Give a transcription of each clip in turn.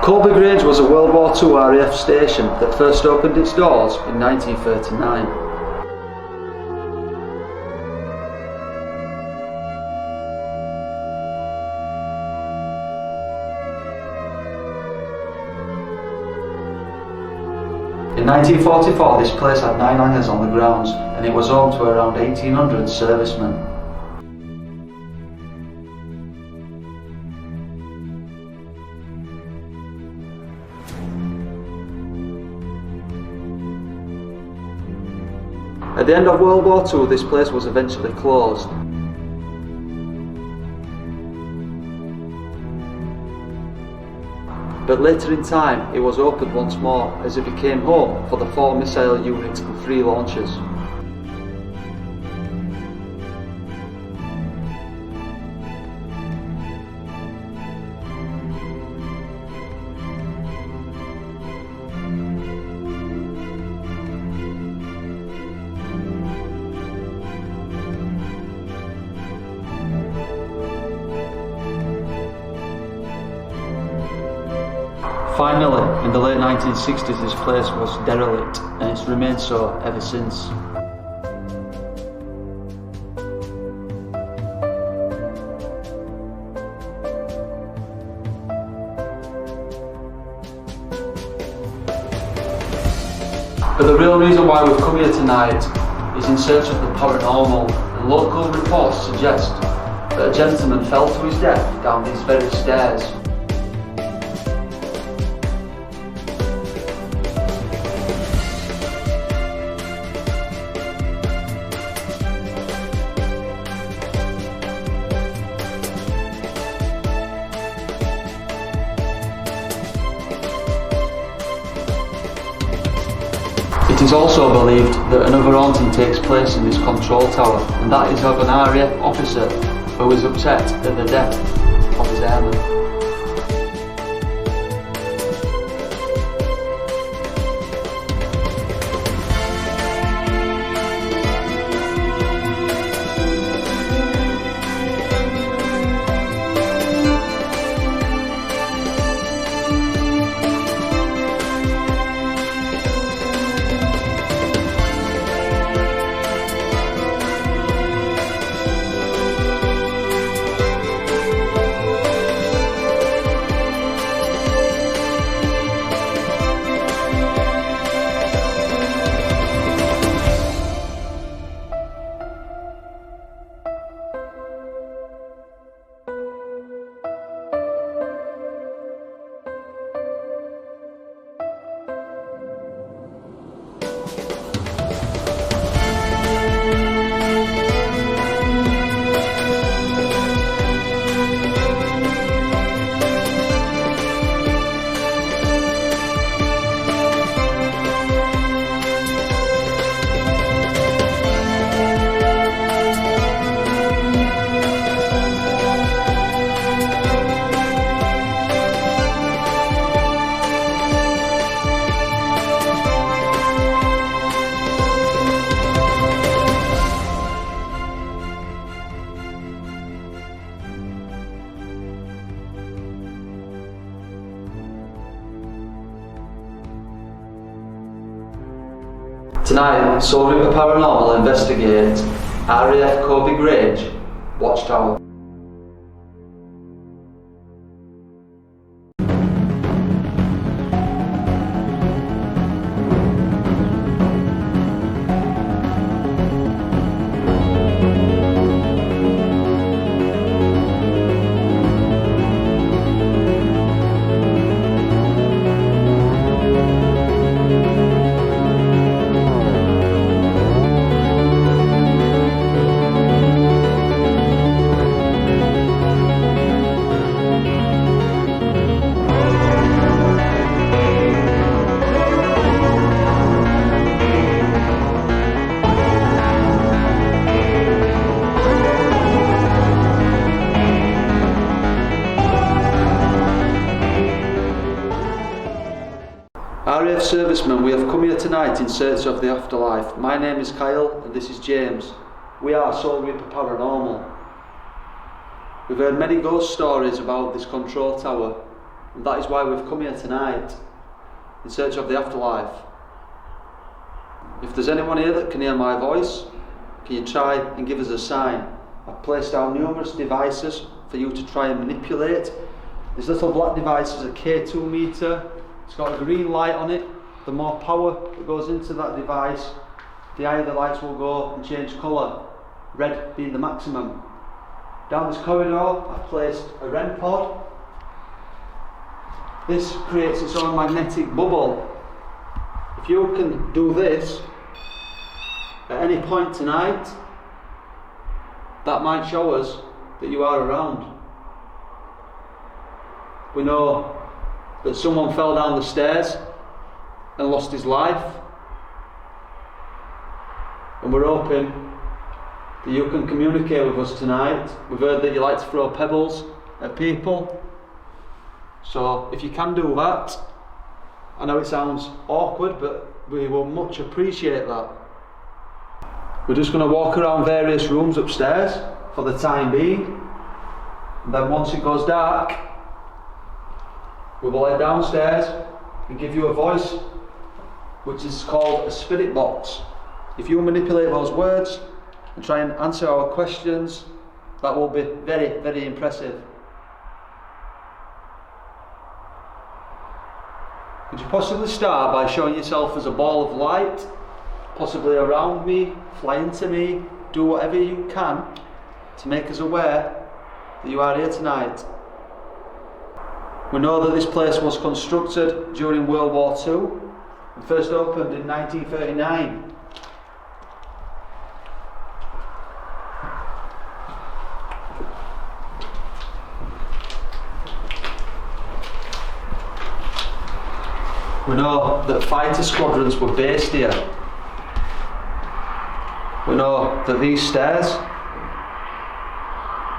Corby Grange was a World War II RAF station that first opened its doors in 1939. In 1944 this place had 9 hangars on the grounds and it was home to around 1800 servicemen. At the end of World War II this place was eventually closed. But later in time it was opened once more as it became home for the 4 missile units and 3 launchers. Finally, in the late 1960s this place was derelict and it's remained so ever since. But the real reason why we've come here tonight is in search of the paranormal, and local reports suggest that a gentleman fell to his death down these very stairs. It is also believed that another haunting takes place in this control tower, and that is of an RAF officer who is upset at the death of his airman. Tonight, Solving the Paranormal investigates RAF Corby Grange Watchtower. RAF servicemen, we have come here tonight in search of the afterlife. My name is Kyle and this is James. We are Soul Reaper Paranormal. We've heard many ghost stories about this control tower, And that is why we've come here tonight, in search of the afterlife. If there's anyone here that can hear my voice, can you try and give us a sign? I've placed down numerous devices for you to try and manipulate. These little black devices are K2 meter. It's got a green light on it. The more power that goes into that device, the higher the lights will go and change colour, red being the maximum. Down this corridor I've placed a REM pod. This creates its own magnetic bubble. If you can do this at any point tonight, that might show us that you are around. We know that someone fell down the stairs and lost his life, and we're hoping that you can communicate with us tonight. We've heard that you like to throw pebbles at people, so if you can do that, I know it sounds awkward, but we will much appreciate that. We're just going to walk around various rooms upstairs for the time being, and then once it goes dark, we will head downstairs and give you a voice, which is called a spirit box. If you manipulate those words and try and answer our questions, that will be very, very impressive. Could you possibly start by showing yourself as a ball of light, possibly around me, fly into me, do whatever you can to make us aware that you are here tonight. We know that this place was constructed during World War II and first opened in 1939. We know that fighter squadrons were based here. We know that these stairs...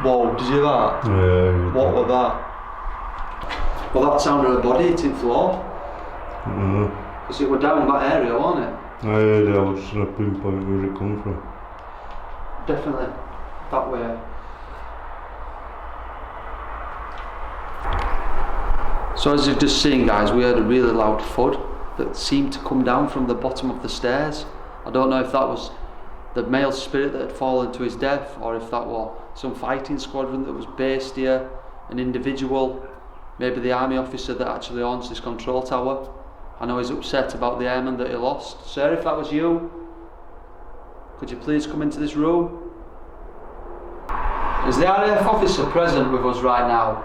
Whoa, did you hear that? Yeah. What was that? Well, that sounded of a body hitting floor. Because it was down that area, wasn't it? Yeah, I was just trying to pinpoint where it come from. Definitely that way. So as you've just seen, guys, we heard a really loud thud that seemed to come down from the bottom of the stairs. I don't know if that was the male spirit that had fallen to his death, or if that was some fighting squadron that was based here, an individual, maybe the army officer that actually owns this control tower. I know he's upset about the airman that he lost. Sir, if that was you, could you please come into this room? Is the RAF officer present with us right now?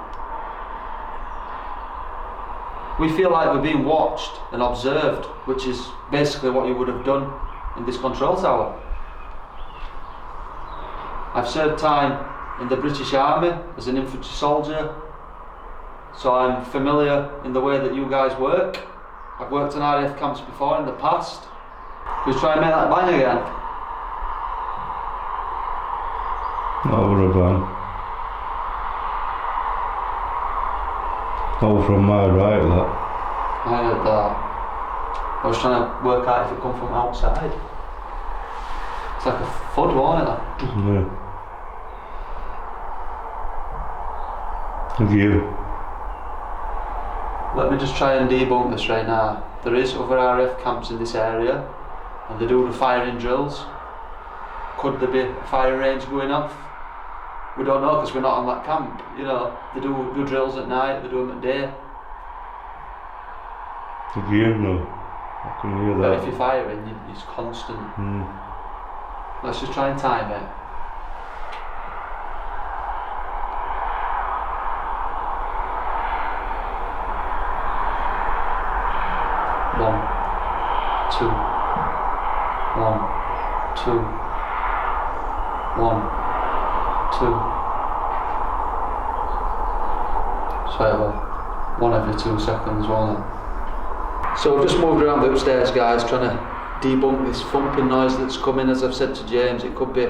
We feel like we're being watched and observed, which is basically what you would have done in this control tower. I've served time in the British Army as an infantry soldier, so I'm familiar in the way that you guys work. I've worked in RAF camps before in the past. Could you try and make that bang again? Not with a bang. All from my right, that. I heard that. I was trying to work out if it come from outside. It's like a thud, wasn't it? Yeah. Thank you. Let me just try and debunk this right now. There is other RAF camps in this area, and they do the firing drills. Could there be a fire range going off? We don't know because we're not on that camp. You know, they do drills at night, they do them at day. Again, no. I can hear But that. if you're firing, it's constant. Let's just try and time it. One, two, one, two, one, two. So one every 2 seconds, wasn't it? So we've just moved around the upstairs, guys, trying to debunk this thumping noise that's coming. As I've said to James, it could be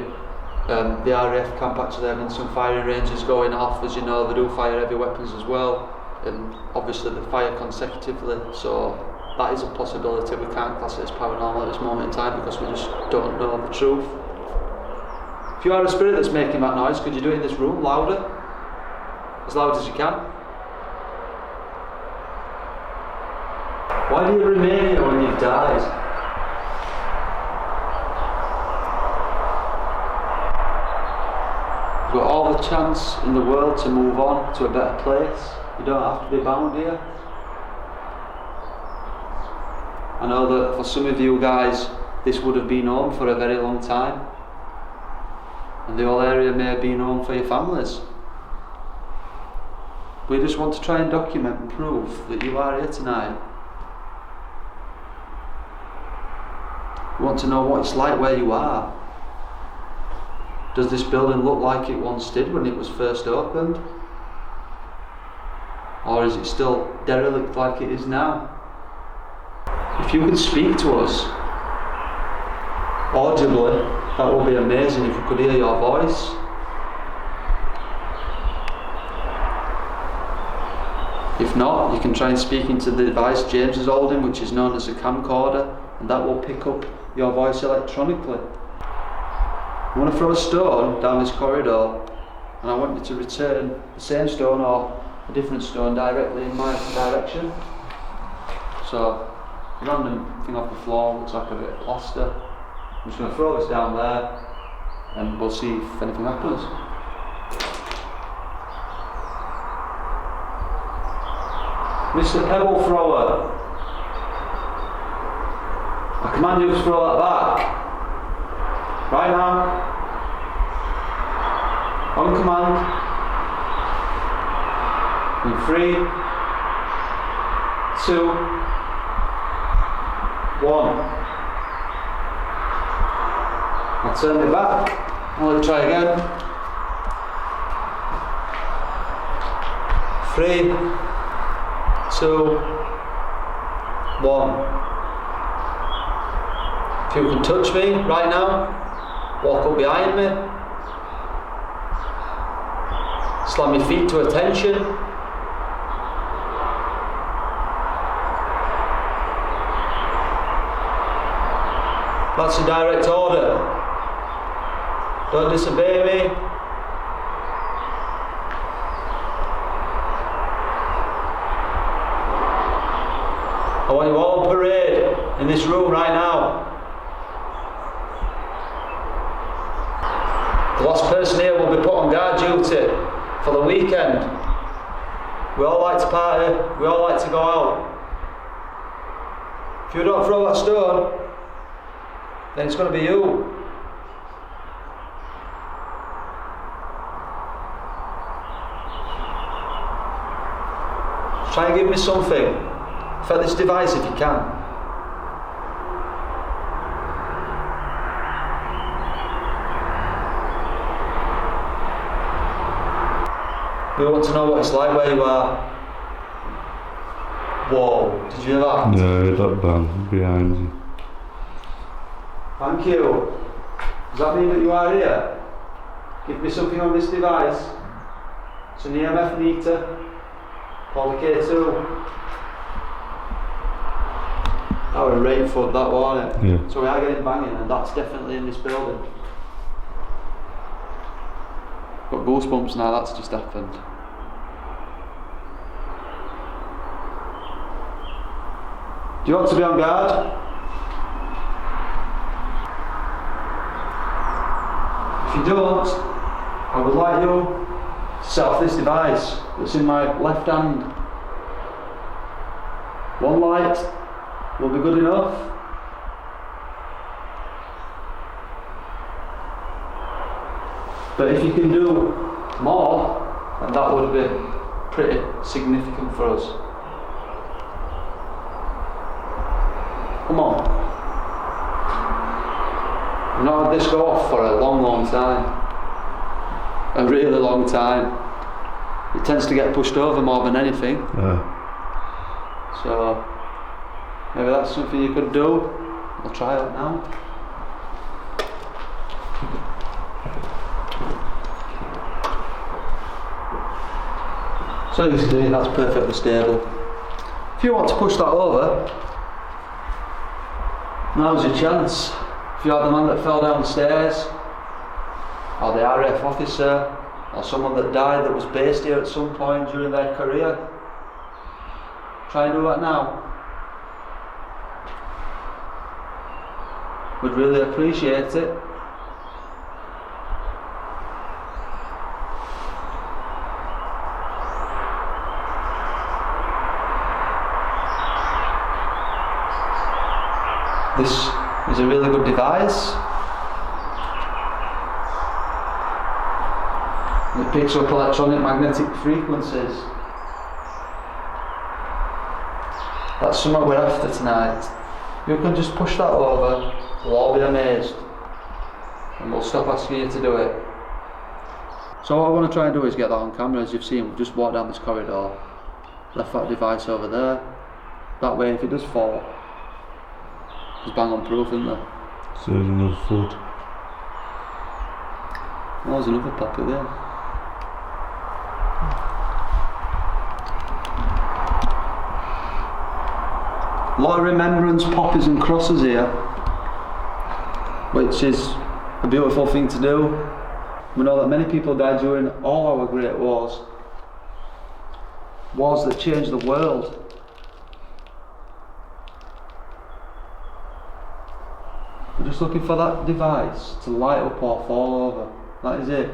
the RAF camp actually having some firing ranges going off. As you know, they do fire heavy weapons as well, and obviously they fire consecutively, so that is a possibility. We can't class it as paranormal at this moment in time because we just don't know the truth. If you are a spirit that's making that noise, could you do it in this room louder? As loud as you can. Why do you remain here when you've died? You've got all the chance in the world to move on to a better place. You don't have to be bound here. I know that for some of you guys, this would have been home for a very long time. And the whole area may have been home for your families. We just want to try and document and prove that you are here tonight. We want to know what it's like where you are. Does this building look like it once did when it was first opened? Or is it still derelict like it is now? If you could speak to us audibly, that would be amazing if we could hear your voice. If not, you can try and speak into the device James is holding, which is known as a camcorder, and that will pick up your voice electronically. I'm going to throw a stone down this corridor, and I want you to return the same stone or a different stone directly in my direction. So, a random thing off the floor, looks like a bit of plaster. I'm just going to throw this down there, and we'll see if anything happens. Mr. Pebble Thrower, I command you to throw that back. Right now. On command. In 3, 2, 1. I'll turn it back. I'll try again. 3, 2, 1. If you can touch me right now, walk up behind me. Slam your feet to attention. That's a direct order. Don't disobey me. I want you all on parade in this room right now. The last person here will be put on guard duty for the weekend. We all like to party, we all like to go out. If you don't throw that stone, then it's going to be you. Try and give me something. For this device if you can. We want to know what it's like where you are. Whoa, did you hear that? Yeah, that bang behind you. Thank you. Does that mean that you are here? Give me something on this device. It's an EMF meter called a K2. That was a rain flood, that wasn't it? Yeah. So we are getting banging, and that's definitely in this building. Got goosebumps now, that's just happened. Do you want to be on guard? If you don't, I would like you to set off this device that's in my left hand. One light will be good enough. But if you can do more, then that would be pretty significant for us. Come on. We've not had this go off for a long, long time. A really long time. It tends to get pushed over more than anything. So maybe that's something you could do. We'll try it now. So you see, that's perfectly stable. If you want to push that over, now's your chance. If you are the man that fell down the stairs, or the RAF officer, or someone that died that was based here at some point during their career, try and do that now. We'd really appreciate it. This is a really good device. It picks up electronic magnetic frequencies. That's something we're after tonight. You can just push that over, we'll all be amazed. And we'll stop asking you to do it. So what I want to try and do is get that on camera. As you've seen, we've just walked down this corridor, left that device over there. That way if it does fall, there's bang on proof, isn't there? So there's another foot. Oh, there's another puppy there. A lot of remembrance poppies and crosses here, which is a beautiful thing to do. We know that many people died during all our great wars. Wars that changed the world. We're just looking for that device to light up or fall over. That is it.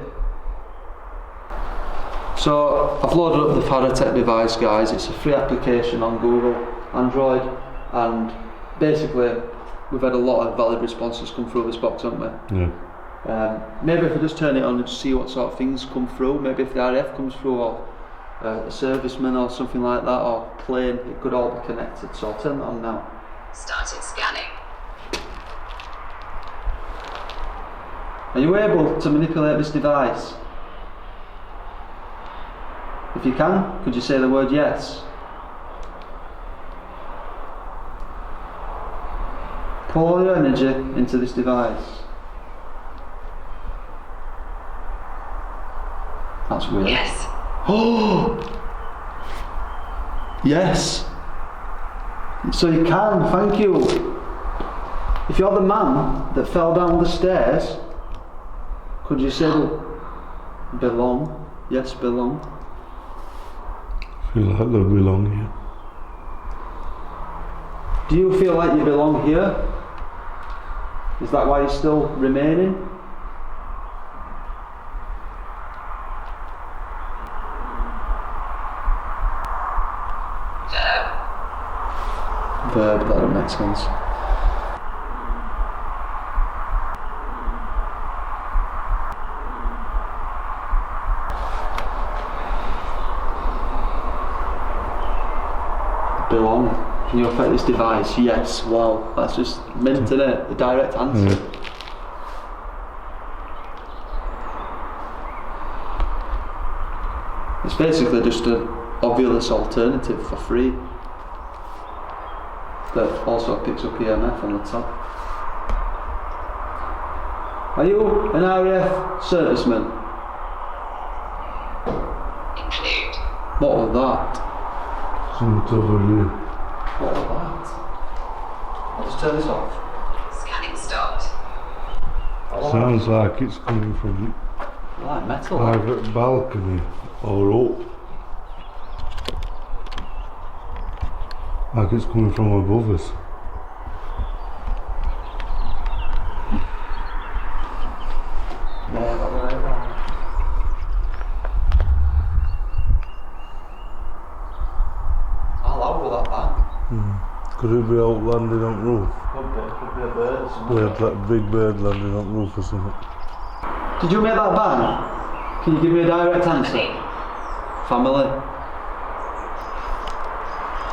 So I've loaded up the Paratech device, guys. It's a free application on Google, Android, and basically we've had a lot of valid responses come through this box, haven't we? Yeah. Maybe if I just turn it on and just see what sort of things come through, maybe if the RAF comes through, or a serviceman or something like that, or plane, it could all be connected. So I'll turn it on now. Started scanning. Are you able to manipulate this device? If you can, could you say the word yes? Pour all your energy into this device. That's weird. Yes. Oh! Yes! So you can, thank you. If you're the man that fell down the stairs, could you say belong? Yes, belong. I feel like I belong here. Do you feel like you belong here? Is that why you're still remaining? Verb, that don't make sense. Belong. Can you affect this device? Yes. Wow, that's just mint, isn't it? The direct answer. Yeah. It's basically just an obvious alternative for free that also picks up EMF on the top. Are you an RAF serviceman? Include. What was that? Something over here. What was that? I'll just turn this off. Scanning stopped. Sounds like it's coming from Like metal. either a balcony or up. Like it's coming from above us. Yeah, that way around. How loud will that bang? Could it be out landing on roof? Could be a bird or something. We had that big bird landing on roof or something. Did you make that bang? Can you give me a direct answer? Family.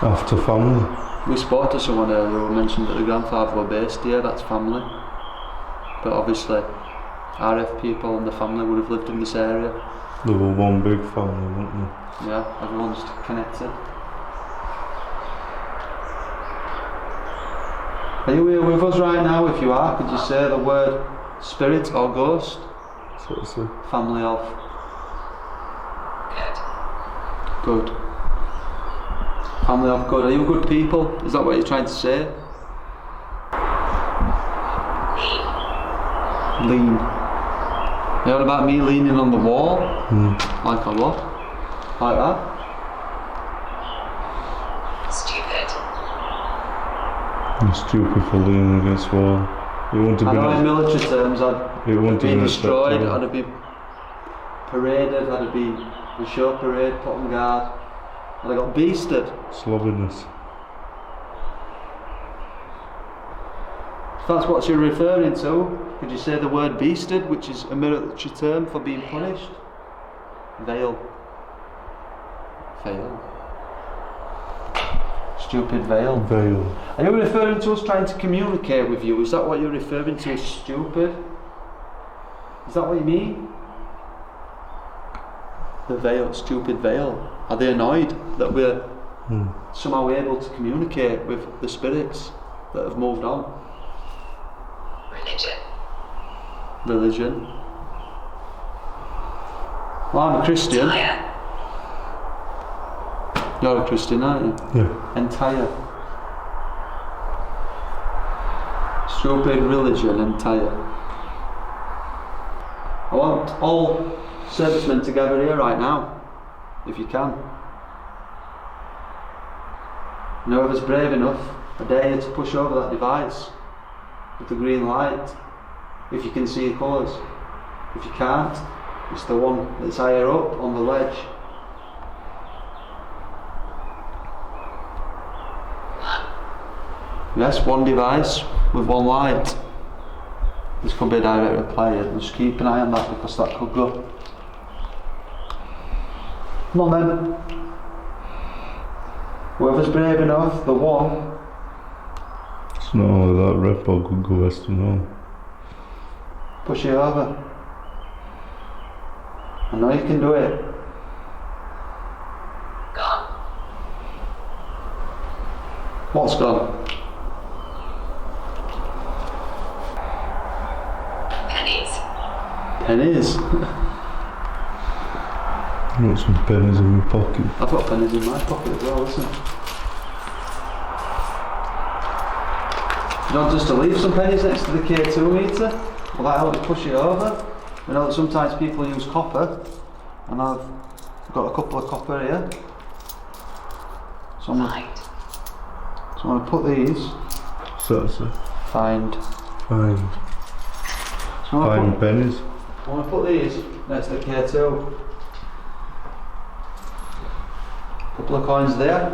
After family. We spoke to someone earlier who mentioned that the grandfather were based here, that's family. But obviously, RF people and the family would have lived in this area. They were one big family, weren't they? Yeah, everyone's connected. Are you here with us right now? If you are, could you say the word spirit or ghost? So it's a Family of. Good. Good. Family of good. Are you good people? Is that what you're trying to say? Lean. You heard about me leaning on the wall? Like a what? Like that? Stupid. I'm stupid for leaning against the wall. It wouldn't have I know in been. military terms It I'd wouldn't be have been destroyed, acceptable. I'd be paraded, I'd be the show parade, put on guard, and I got beasted. Slobbiness. If that's what you're referring to, could you say the word beasted, which is a military term for being punished? Veil. Veil. Stupid veil. Veil. Are you referring to us trying to communicate with you? Is that what you're referring to as stupid? Is that what you mean? The veil, stupid veil. Are they annoyed that we're somehow able to communicate with the spirits that have moved on? Religion. Religion. Well, I'm a Christian. Tire. You're a Christian, aren't you? Yeah. Entire. Stupid religion, entire. I want all servicemen together here right now, if you can. And whoever's brave enough, I dare you to push over that device with the green light, if you can see the colours. If you can't, it's the one that's higher up on the ledge. Yes, one device with one light. This could be a direct reply, and just keep an eye on that because that could go. Come on then. Whoever's brave enough, the one. It's not only that, Red Ball could go west and home. Push it over. I know you can do it. Gone. What's gone? Pennies. Pennies. I've got some pennies in my pocket. I've got pennies in my pocket as well, listen. You want just to leave some pennies next to the K2 meter? Will that help you push it over? We know that sometimes people use copper, and I've got a couple of copper here. So I'm going to put these. So that's a Find. fine. So I'm Fine gonna pennies. I want to put these next to the K2. Couple of coins there.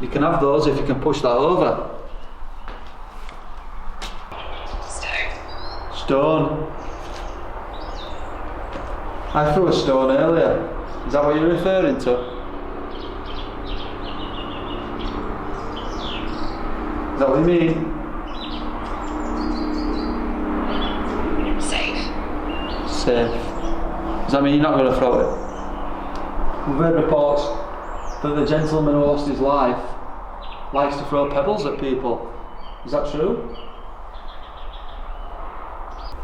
You can have those if you can push that over. Stone. Stone. I threw a stone earlier. Is that what you're referring to? Is that what you mean? Safe. Safe. Does that mean you're not going to throw it? We've heard reports that the gentleman who lost his life likes to throw pebbles at people. Is that true?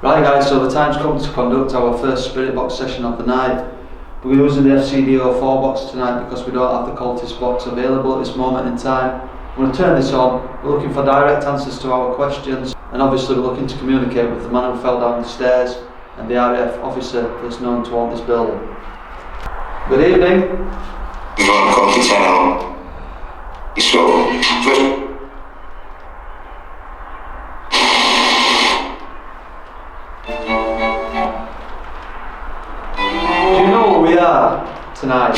Right guys, so the time's come to conduct our first spirit box session of the night. We're using the FCDO4 box tonight because we don't have the cultist box available at this moment in time. I'm going to turn this on. We're looking for direct answers to our questions, and obviously we're looking to communicate with the man who fell down the stairs and the RAF officer that's known to own this building. Good evening. We've got a copy tell. Do you know where we are tonight?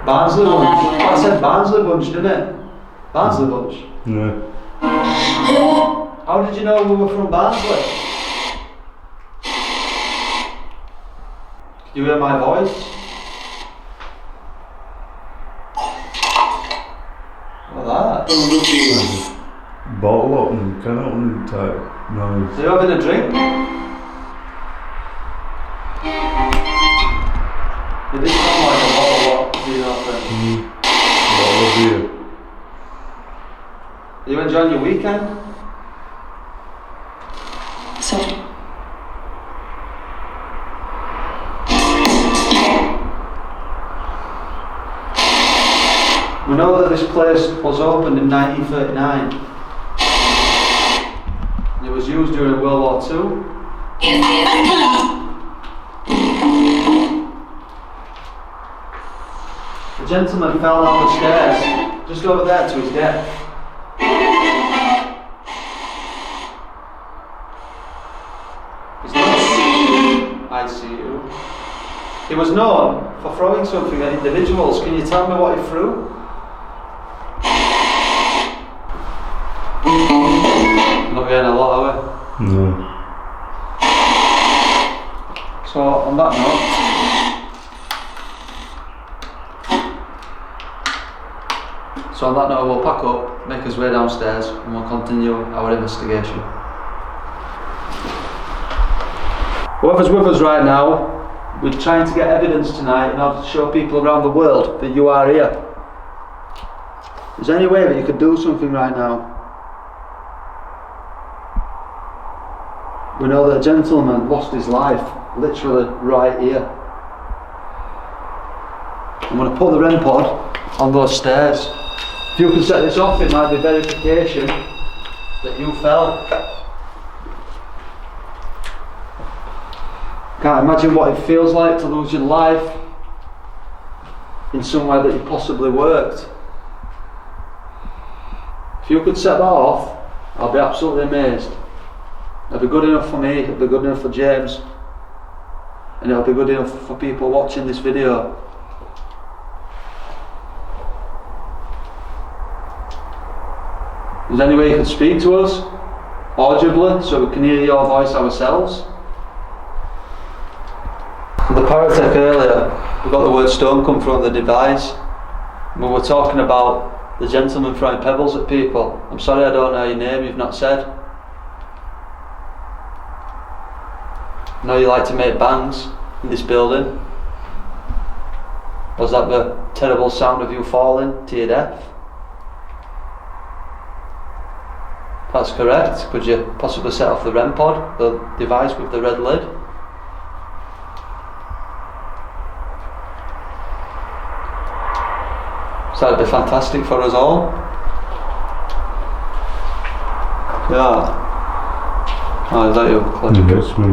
Barnsley Bunch. I said Barnsley Bunch, didn't it? Barnsley Bunch. No. How did you know we were from Barnsley? Can you hear my voice? What that? Bottle opening, can opening type noise. So you're having a drink? It did sound like a bottle opening, open. Bottle of beer. Are you enjoying your weekend? We know that this place was opened in 1939. It was used during World War II. The gentleman fell down the stairs Just over there to his death. I see you. He was known for throwing something at individuals. Can you tell me what he threw? Not getting a lot, are we? No. So, on that note, we'll pack up, make us way downstairs, and we'll continue our investigation. Whoever's with us right now, we're trying to get evidence tonight in order to show people around the world that you are here. Is there any way that you could do something right now? We know that a gentleman lost his life, literally right here. I'm going to put the REM pod on those stairs. If you can set this off, it might be verification that you fell. Can't imagine what it feels like to lose your life in somewhere that you possibly worked. If you could set that off, I'll be absolutely amazed. It'll be good enough for me, it'll be good enough for James, and it'll be good enough for people watching this video. Is there any way you can speak to us audibly so we can hear your voice ourselves? The Paratech earlier, we got the word stone come from the device. We were talking about the gentleman throwing pebbles at people. I'm sorry I don't know your name, you've not said. I know you like to make bangs in this building. Was that the terrible sound of you falling to your death? That's correct. Could you possibly set off the REM pod, the device with the red lid? So that'd be fantastic for us all. Yeah. Oh, is that you? That's me.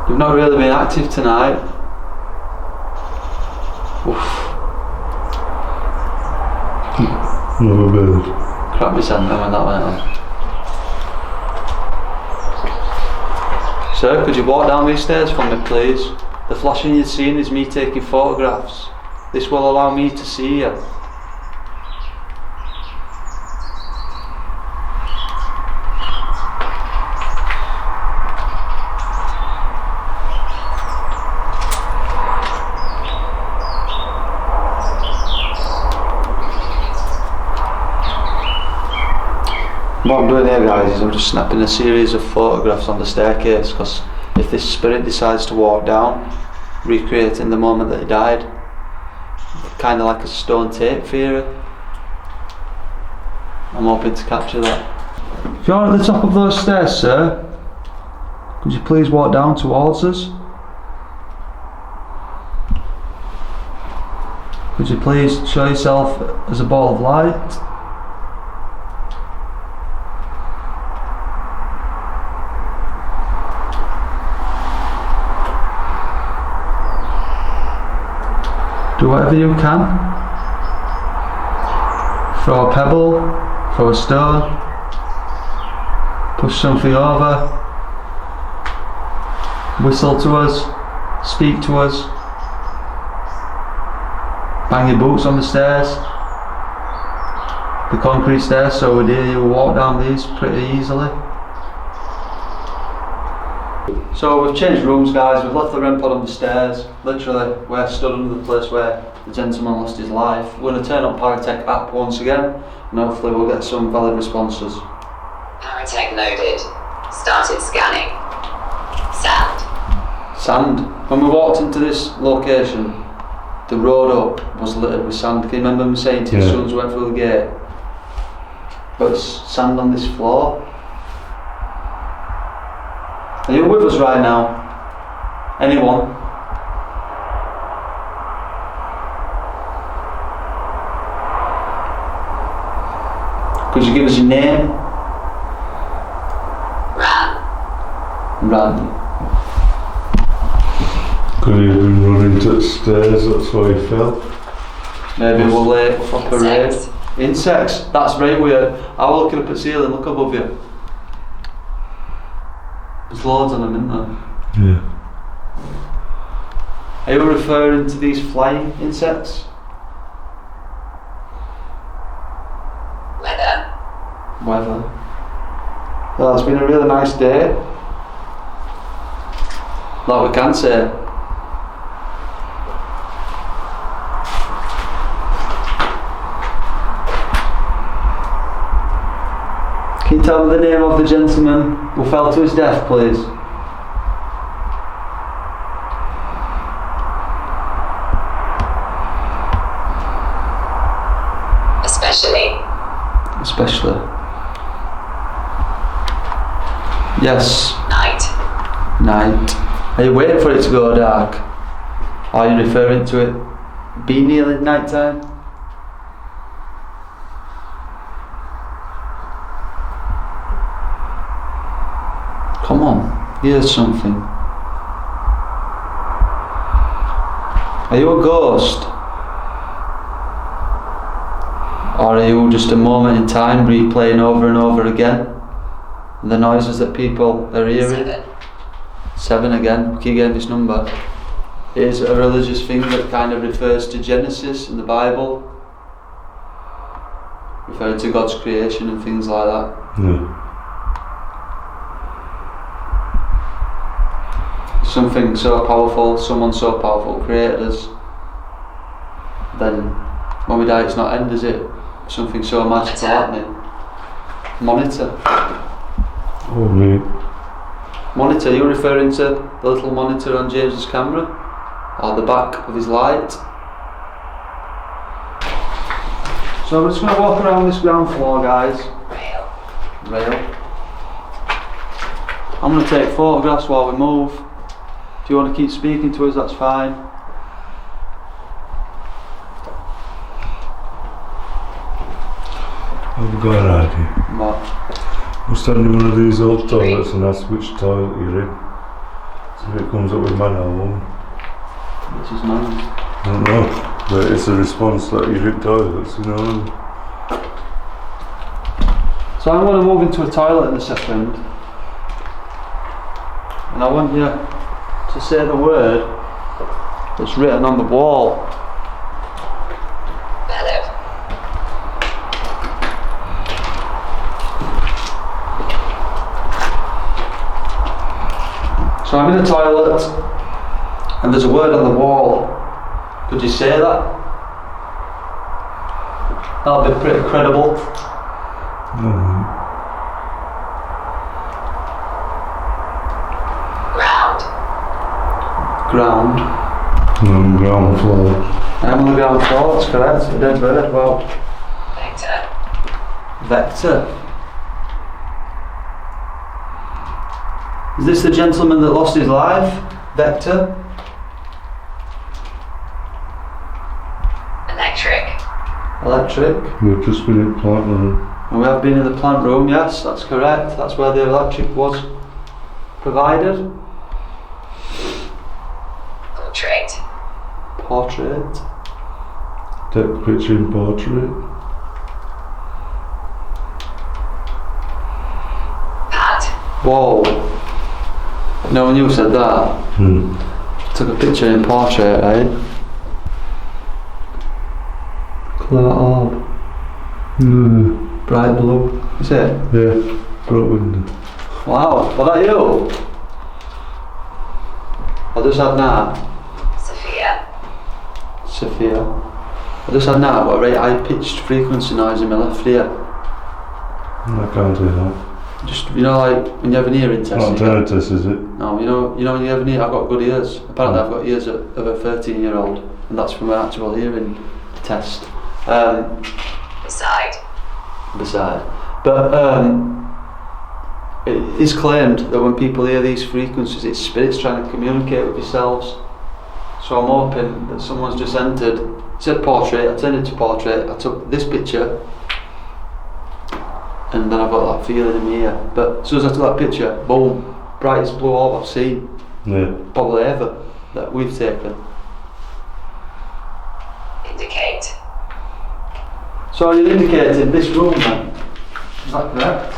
You've not really been active tonight. Oof. Not a bit. Crap me sent when that went on. Sir, could you walk down these stairs for me, please? The flashing you've seen is me taking photographs. This will allow me to see you. What I'm doing here, guys, is I'm just snapping a series of photographs on the staircase, because if this spirit decides to walk down, recreating the moment that he died, kind of like a stone tape theory, I'm hoping to capture that. If you're at the top of those stairs, sir, could you please walk down towards us? Could you please show yourself as a ball of light? Do whatever you can. Throw a pebble, throw a stone, push something over, whistle to us, speak to us, bang your boots on the stairs, the concrete stairs, so we'd hear you walk down these pretty easily. So we've changed rooms, guys. We've left the REM pod on the stairs. Literally, we're stood under the place where the gentleman lost his life. We're going to turn on Paratech app once again, and hopefully we'll get some valid responses. Paratech loaded. Started scanning. Sand. Sand. When we walked into this location, the road up was littered with sand. Can you remember me saying to you as soon as we went through the gate? But it's sand on this floor. Are you with us right now? Anyone? Could you give us your name? Ran. Ran. Could he have been running to the stairs, that's why he fell? Maybe we'll lay proper raid. Insects. Insects, that's very weird. I was looking up at the ceiling, look above you. There's loads of them, isn't there? Yeah. Are you referring to these flying insects? Weather. Weather. Well, it's been a really nice day. That we can say. Can you tell me the name of the gentleman who fell to his death, please? Especially. Yes. Night. Are you waiting for it to go dark? Or are you referring to it being nearly night time? Come on, here's something. Are you a ghost? Or are you just a moment in time replaying over and over again? And the noises that people are hearing? 7 again, keep getting this number. It is a religious thing that kind of refers to Genesis in the Bible, referring to God's creation and things like that. Yeah. Something so powerful, someone so powerful created us, then when we die it's not end, is it? Something so magical happening. Monitor. Oh, mate. Monitor, you're referring to the little monitor on James's camera? Or the back of his light? So we're just going to walk around this ground floor, guys. Rail. I'm going to take photographs while we move. If you want to keep speaking to us, that's fine. I've got an idea. What? We'll stand in one of these old toilets and ask which toilet you're in. So if it comes up with man or woman. Which is mine. I don't know, but it's a response that you're in toilets, you know. So I'm going to move into a toilet in a second. And I want you to say the word that's written on the wall. So I'm in a toilet and there's a word on the wall. Could you say that? That'll be pretty credible. Ground. On the ground floor. I'm on the ground floor, that's correct. You're dead bird. Well. Vector. Is this the gentleman that lost his life? Vector? Electric. We've just been in plant room. And we have been in the plant room, yes, that's correct. That's where the electric was provided. Portrait. Take a picture in portrait. Whoa. No, when you said that, took a picture in portrait, eh? Clear orb. Bright blue. Is it? Yeah, front window. Wow, was that you? I just had that. Sophia. I just had now a very high pitched frequency noise in my left ear. I can't do that. Just, you know, like when you have an hearing test. Not tinnitus, is it? No, you know when you have an ear, I've got good ears. Apparently I've got ears of a 13-year-old, and that's from an actual hearing test. Beside. But it is claimed that when people hear these frequencies, it's spirits trying to communicate with yourselves. So I'm hoping that someone's just entered. It said portrait, I turned it to portrait, I took this picture, and then I've got that feeling in my ear. But as soon as I took that picture, boom, brightest blue orb I've seen. Yeah. probably ever, that we've taken. Indicate. So you're indicating this room then? Is that correct?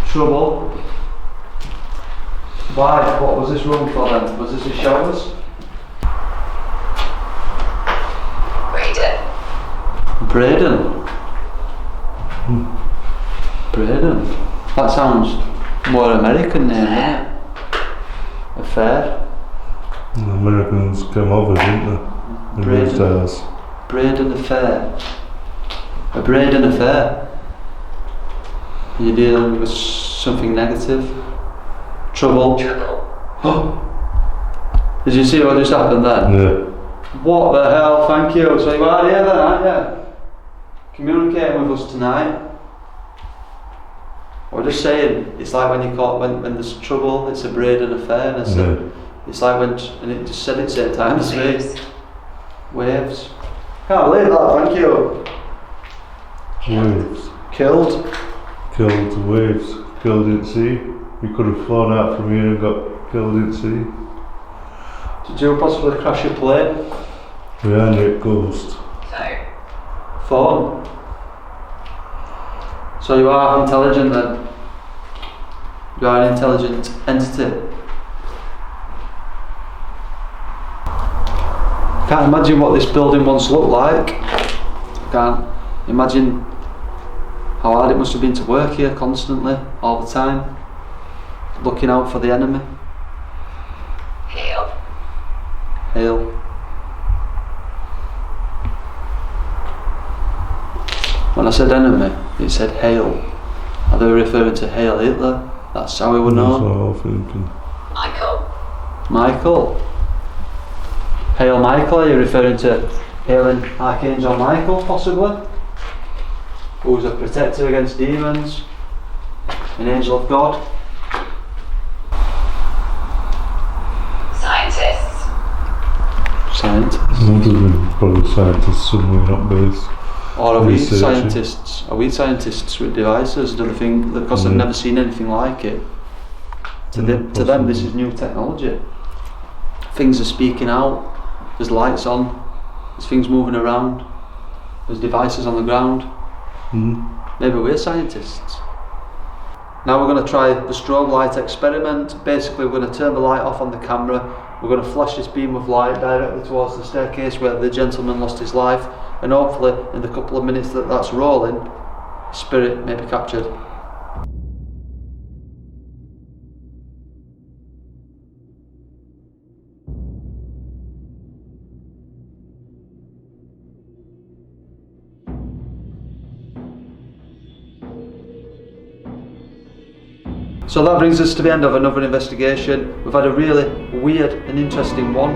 Trouble. Why? What was this room for then? Was this a showers? Braden. Braden. That sounds more American name, doesn't it? A fair. The Americans came over, didn't they? They moved ours. Braden affair. A Braden affair. You're dealing with something negative. Trouble. Oh! Did you see what just happened then? Yeah. What the hell, thank you. So you are here then, aren't you? Communicating with us tonight. We're just saying, it's like when you caught, when there's trouble, it's a Braden affair, and it's like when, and it just said it same time as me. Waves. Can't believe that, thank you. Waves. Killed. Killed the waves. Killed at sea. We could have flown out from here and got killed at sea. Did you possibly crash your plane? We are net ghost. Phone. So you are intelligent then? You are an intelligent entity? Can't imagine what this building once looked like. Can't imagine how hard it must have been to work here constantly, all the time, looking out for the enemy. Hail. Hail. When I said enemy, it said hail. Are they referring to Hail Hitler? That's how we would know. That's what I was thinking. Michael. Michael. Hail Michael, are you referring to hailing Archangel Michael, possibly? Who's a protector against demons, an angel of God. Scientists. Scientists. Probably scientists somewhere not based. Or are we Researching. scientists? Are we scientists with devices? Do they think that because they've never seen anything like it? To them, this is new technology. Things are speaking out. There's lights on. There's things moving around. There's devices on the ground. Maybe we're scientists. Now we're going to try the strobe light experiment. Basically, we're going to turn the light off on the camera. We're going to flash this beam of light directly towards the staircase where the gentleman lost his life, and hopefully in the couple of minutes that that's rolling, spirit may be captured. So that brings us to the end of another investigation. We've had a really weird and interesting one.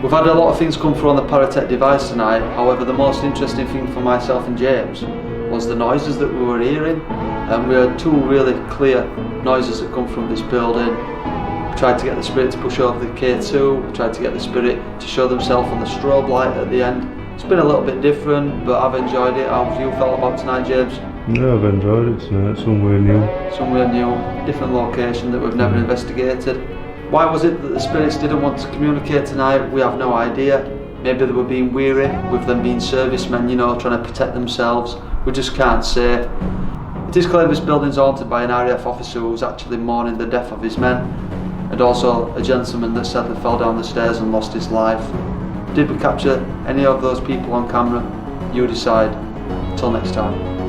We've had a lot of things come through on the Paratech device tonight. However, the most interesting thing for myself and James was the noises that we were hearing. And we heard two really clear noises that come from this building. We tried to get the spirit to push over the K2. We tried to get the spirit to show themselves on the strobe light at the end. It's been a little bit different, but I've enjoyed it. How have you felt about tonight, James? Yeah, I've enjoyed it tonight. Somewhere new. Somewhere new, different location that we've never investigated. Why was it that the spirits didn't want to communicate tonight? We have no idea. Maybe they were being weary with them being servicemen, you know, trying to protect themselves. We just can't say. It is claimed this building's haunted by an RAF officer who was actually mourning the death of his men, and also a gentleman that sadly fell down the stairs and lost his life. Did we capture any of those people on camera? You decide. Till next time.